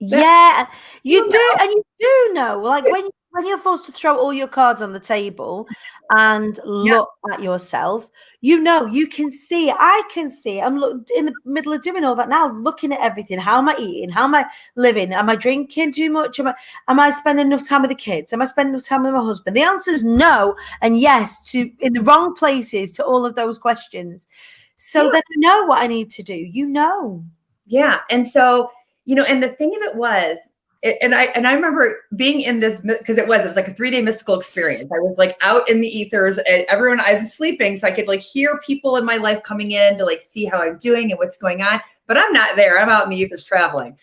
Yeah, you do, know. and you do know. Like when you're forced to throw all your cards on the table and look at yourself, you know, you can see. I can see. I'm in the middle of doing all that now, looking at everything. How am I eating? How am I living? Am I drinking too much? Am I spending enough time with the kids? Am I spending enough time with my husband? The answer is no and yes to in the wrong places to all of those questions. So then I know what I need to do. You know. Yeah, and so. And the thing of it was, and I remember being in this because it was like a 3-day mystical experience. I was like out in the ethers and I was sleeping so I could like hear people in my life coming in to like see how I'm doing and what's going on. But I'm not there. I'm out in the ethers traveling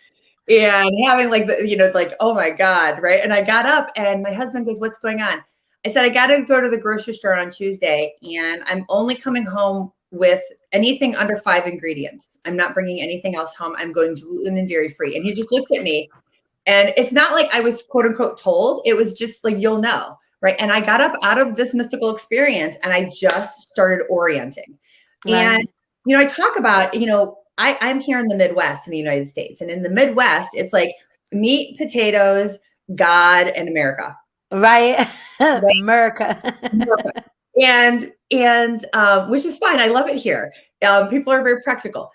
and having like like, oh my God. Right. And I got up and my husband goes, what's going on? I said, I got to go to the grocery store on Tuesday and I'm only coming home with anything under 5 ingredients. I'm not bringing anything else home. I'm going gluten and dairy free. And he just looked at me and it's not like I was quote unquote told. It was just like, you'll know. Right. And I got up out of this mystical experience and I just started orienting. Right. And, I talk about, I'm here in the Midwest in the United States. And in the Midwest, it's like meat, potatoes, God, and America. Right. America. And which is fine. I love it here. People are very practical.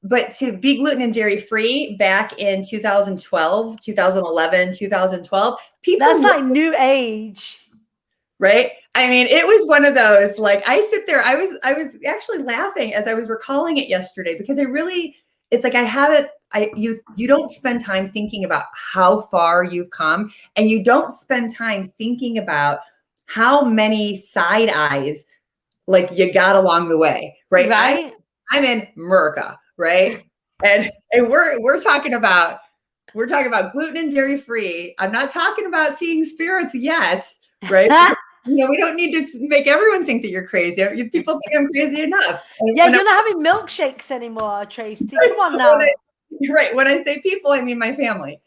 But to be gluten and dairy free back in 2012, 2011, 2012, people that's like new age. Right. I mean, it was one of those, like I sit there, I was actually laughing as I was recalling it yesterday because it's like I have it. You don't spend time thinking about how far you've come and you don't spend time thinking about how many side eyes like you got along the way. Right. Right. I'm in America. Right. And we're talking about gluten and dairy free. I'm not talking about seeing spirits yet. Right. We don't need to make everyone think that you're crazy. People think I'm crazy enough. Yeah, you're not having milkshakes anymore, Tracy. Come on now. When I say people, I mean my family.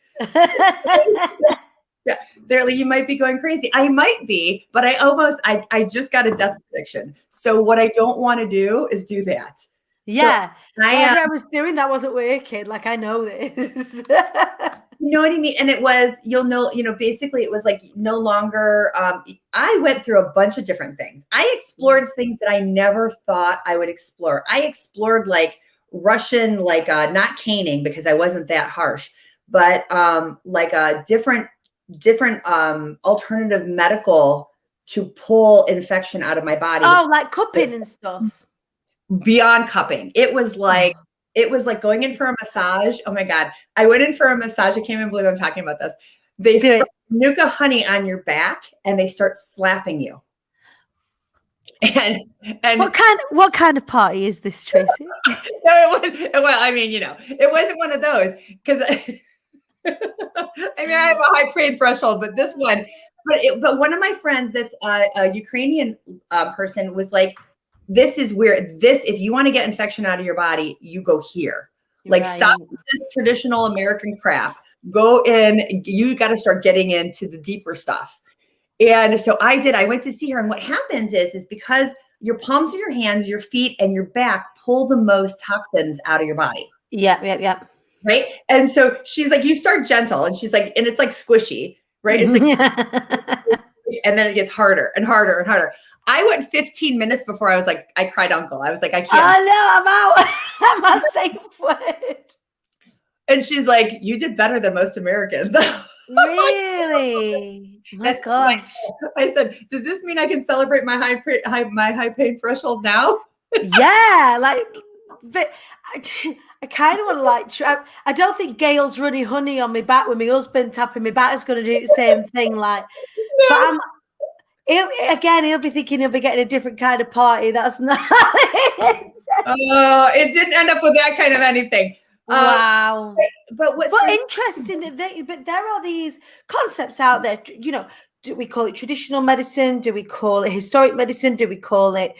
Yeah, they're like, you might be going crazy. I might be, but I just got a death prediction. So what I don't want to do is do that. Yeah. So whatever I was doing that wasn't working. Like I know this. You know what I mean? And it was, basically it was like no longer, I went through a bunch of different things. I explored things that I never thought I would explore. I explored like Russian, like not caning because I wasn't that harsh, but like a different alternative medical to pull infection out of my body. Oh, like cupping and stuff. Beyond cupping. It was like going in for a massage. Oh my God. I went in for a massage. I can't even believe I'm talking about this. They spray Nuka honey on your back and they start slapping you. And what kind of party is this, Tracy? It wasn't one of those because I have a high pain threshold, but this one, but one of my friends that's a Ukrainian person was like, this is where if you want to get infection out of your body, you go here. Like stop with this traditional American crap. Go in, you got to start getting into the deeper stuff. And so I went to see her. And what happens is because your palms of your hands, your feet, and your back pull the most toxins out of your body. Yeah. Right. And so she's like, you start gentle. And she's like, and it's like squishy, right? It's like, and then it gets harder and harder and harder. I went 15 minutes before I was like, I cried uncle. I was like, I can't. Oh no, I'm out. I'm a safe word. And she's like, you did better than most Americans. Really? That's gosh. I said, does this mean I can celebrate my high pain threshold now? Yeah, like, but I kind of want to like try. I don't think Gail's running honey on my back with my husband tapping my back is going to do the same thing. Like, no. But he'll be thinking he'll be getting a different kind of party. That's not it. Oh, it didn't end up with that kind of anything. Wow. But interesting that there are these concepts out there, do we call it traditional medicine? Do we call it historic medicine? Do we call it,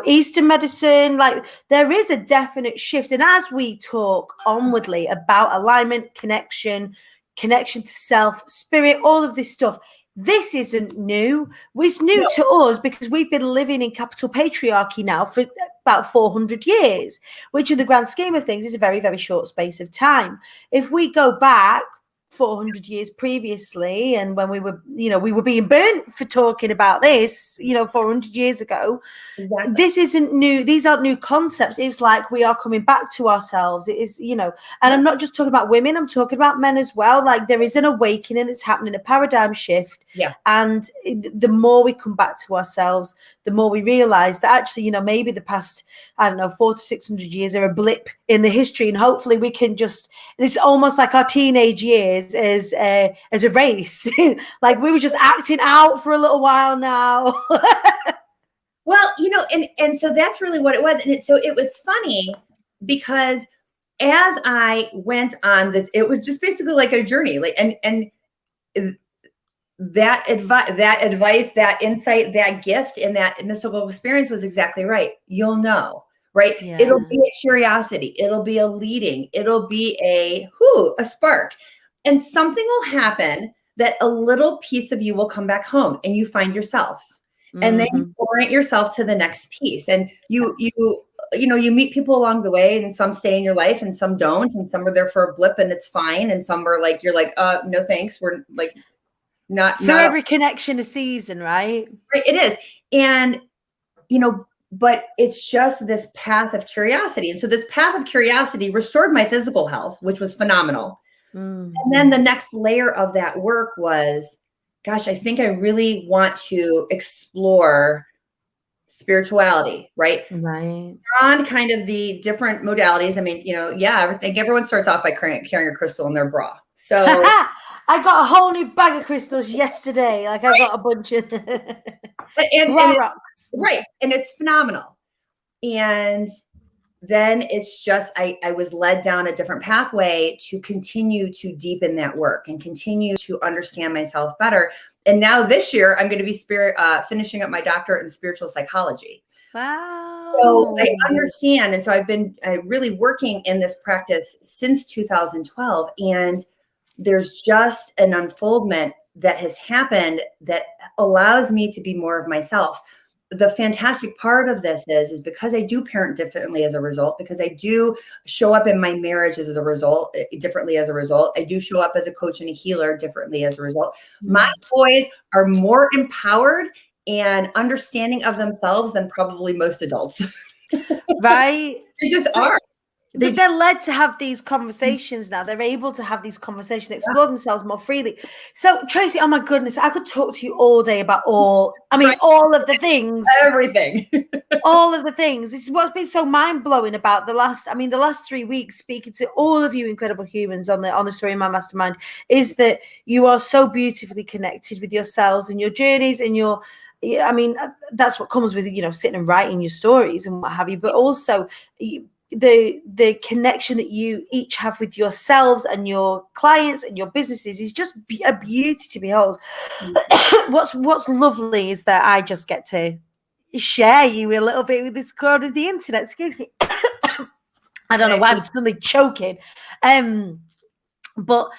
Eastern medicine? Like there is a definite shift. And as we talk onwardly about alignment, connection to self, spirit, all of this stuff, this isn't new. It's new to us because we've been living in capital patriarchy now for about 400 years, which in the grand scheme of things is a very, very short space of time. If we go back 400 years previously, and when we were being burnt for talking about this, 400 years ago, exactly. This isn't new. These aren't new concepts. It's like we are coming back to ourselves. It is, and I'm not just talking about women, I'm talking about men as well. Like there is an awakening that's happening, a paradigm shift. Yeah. And the more we come back to ourselves, the more we realize that actually, maybe the past, 400 to 600 years are a blip in the history. And hopefully we can this is almost like our teenage years as a race. Like we were just acting out for a little while now. Well, and so that's really what it was. And so it was funny because as I went on this, it was just basically like a journey, like, and that advice, that insight, that gift, and that mystical experience was exactly right. You'll know, right? Yeah. It'll be a curiosity. It'll be a leading. It'll be a spark. And something will happen that a little piece of you will come back home and you find yourself. And then you orient yourself to the next piece. And you meet people along the way, and some stay in your life and some don't. And some are there for a blip and it's fine. And some are like, you're like, no, thanks. We're like, not for every connection a season, right? Right. It is. And, but it's just this path of curiosity. And so this path of curiosity restored my physical health, which was phenomenal. And then the next layer of that work was, gosh, I think I really want to explore spirituality, right? Right. On kind of the different modalities. I mean, I think everyone starts off by carrying a crystal in their bra. So I got a whole new bag of crystals yesterday. Like I got a bunch of and rocks. Right. And it's phenomenal. And then it's just, I was led down a different pathway to continue to deepen that work and continue to understand myself better. And now this year, I'm going to be finishing up my doctorate in spiritual psychology. Wow. So I understand. And so I've been really working in this practice since 2012. And there's just an unfoldment that has happened that allows me to be more of myself. The fantastic part of this is because I do parent differently as a result, because I do show up in my marriage as a result, differently as a result. I do show up as a coach and a healer differently as a result. My boys are more empowered and understanding of themselves than probably most adults. Right? They just are. They're led to have these conversations now. They're able to have these conversations, explore themselves more freely. So, Tracy, oh my goodness, I could talk to you all day about all of the things. Everything. All of the things. This is what's been so mind-blowing about the last 3 weeks, speaking to all of you incredible humans on the Story in My Mastermind, is that you are so beautifully connected with yourselves and your journeys and that's what comes with, sitting and writing your stories and what have you, but also the connection that you each have with yourselves and your clients and your businesses is just a beauty to behold. What's lovely is that I just get to share you a little bit with this corner of the internet. Excuse me. I don't know why I'm suddenly choking. But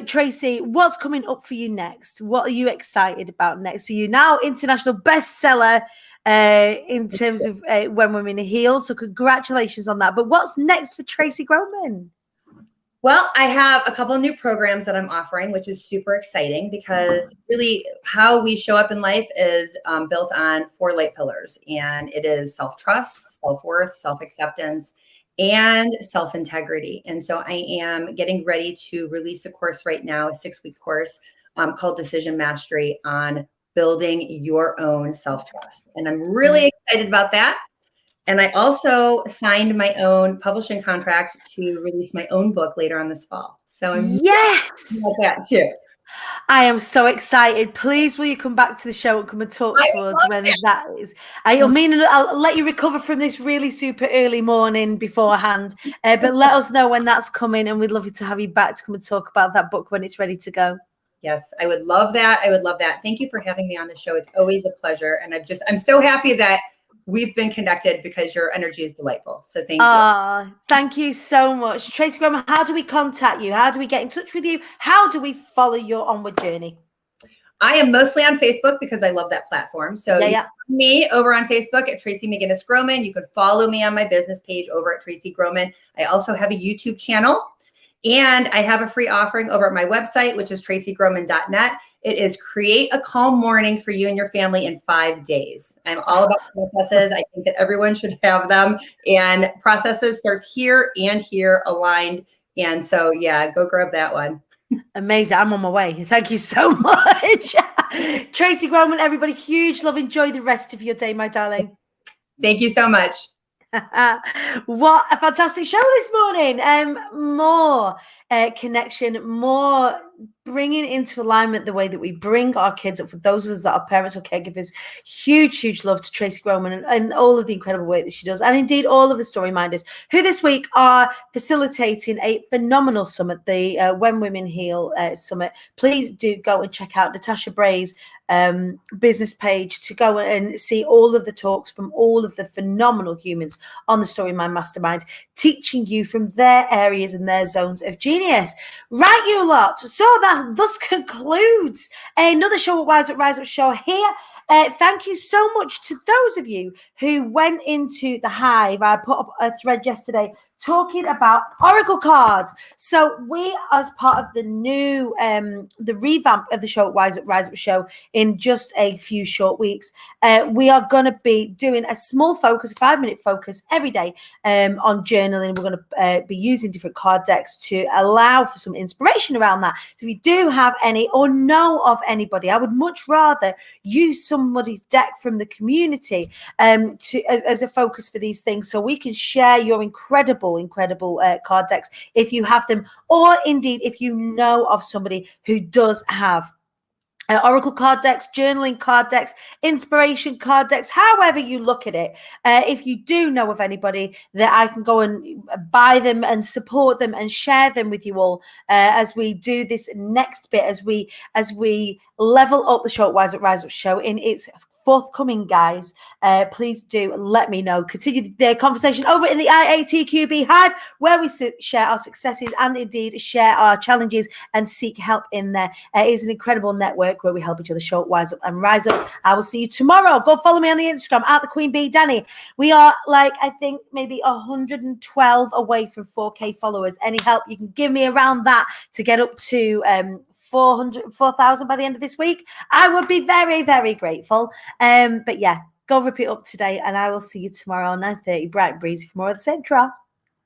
Tracy, what's coming up for you next? What are you excited about next? So you're now international bestseller in terms of When Women Heal. So congratulations on that. But what's next for Tracy Groman? Well, I have a couple of new programs that I'm offering, which is super exciting because really how we show up in life is built on 4 light pillars. And it is self-trust, self-worth, self-acceptance, and self-integrity. And so I am getting ready to release a course right now, a 6-week course called Decision Mastery on building your own self-trust. And I'm really excited about that. And I also signed my own publishing contract to release my own book later on this fall. So I'm yes about that too. I am so excited. Please, will you come back to the show and come and talk to us when that is? I'll let you recover from this really super early morning beforehand. But let us know when that's coming, and we'd love to have you back to come and talk about that book when it's ready to go. Yes, I would love that. I would love that. Thank you for having me on the show. It's always a pleasure. And I'm so happy that we've been connected because your energy is delightful. So thank you. Thank you so much. Tracy Groman, how do we contact you? How do we get in touch with you? How do we follow your onward journey? I am mostly on Facebook because I love that platform. So you can find me over on Facebook at Tracy McGinnis Groman. You can follow me on my business page over at Tracy Groman. I also have a YouTube channel, and I have a free offering over at my website, which is tracygroman.net. It is create a calm morning for you and your family in 5 days. I'm all about processes. I think that everyone should have them, and processes start here and here aligned. And so, yeah, go grab that one. Amazing. I'm on my way. Thank you so much. Tracy Groman, everybody, huge love. Enjoy the rest of your day, my darling. Thank you so much. What a fantastic show this morning. More connection, more bringing into alignment the way that we bring our kids up. For those of us that are parents or caregivers, huge love to Tracy Groman and all of the incredible work that she does, and indeed all of the story minders who this week are facilitating a phenomenal summit, the When Women Heal Summit. Please do go and check out Natasha Bray's business page to go and see all of the talks from all of the phenomenal humans on the Story Mind Mastermind, teaching you from their areas and their zones of genius. Right, you lot. So that thus concludes another show at Rise Up Show here. Thank you so much to those of you who went into the Hive. I put up a thread yesterday talking about Oracle cards. So we, as part of the new, the revamp of the show at Rise Up Show in just a few short weeks, we are going to be doing a small focus, a 5-minute focus every day on journaling. We're going to be using different card decks to allow for some inspiration around that. So if you do have any or know of anybody, I would much rather use somebody's deck from the community as a focus for these things, so we can share your incredible card decks if you have them, or indeed if you know of somebody who does have Oracle card decks, journaling card decks, inspiration card decks, however you look at it. If you do know of anybody, that I can go and buy them and support them and share them with you all as we do this next bit, as we level up the show at Rise Up Show in its forthcoming, guys. Please do let me know. Continue the conversation over in the IATQB Hive, where we share our successes and indeed share our challenges and seek help in there. It is an incredible network where we help each other show up, wise up, and rise up. I will see you tomorrow. Go follow me on the Instagram at the Queen Bee Dani. We are I think maybe 112 away from 4K followers. Any help you can give me around that to get up to 4,000 by the end of this week, I would be very, very grateful. But yeah, go rip it up today, and I will see you tomorrow 9:30, bright and breezy for more of the same.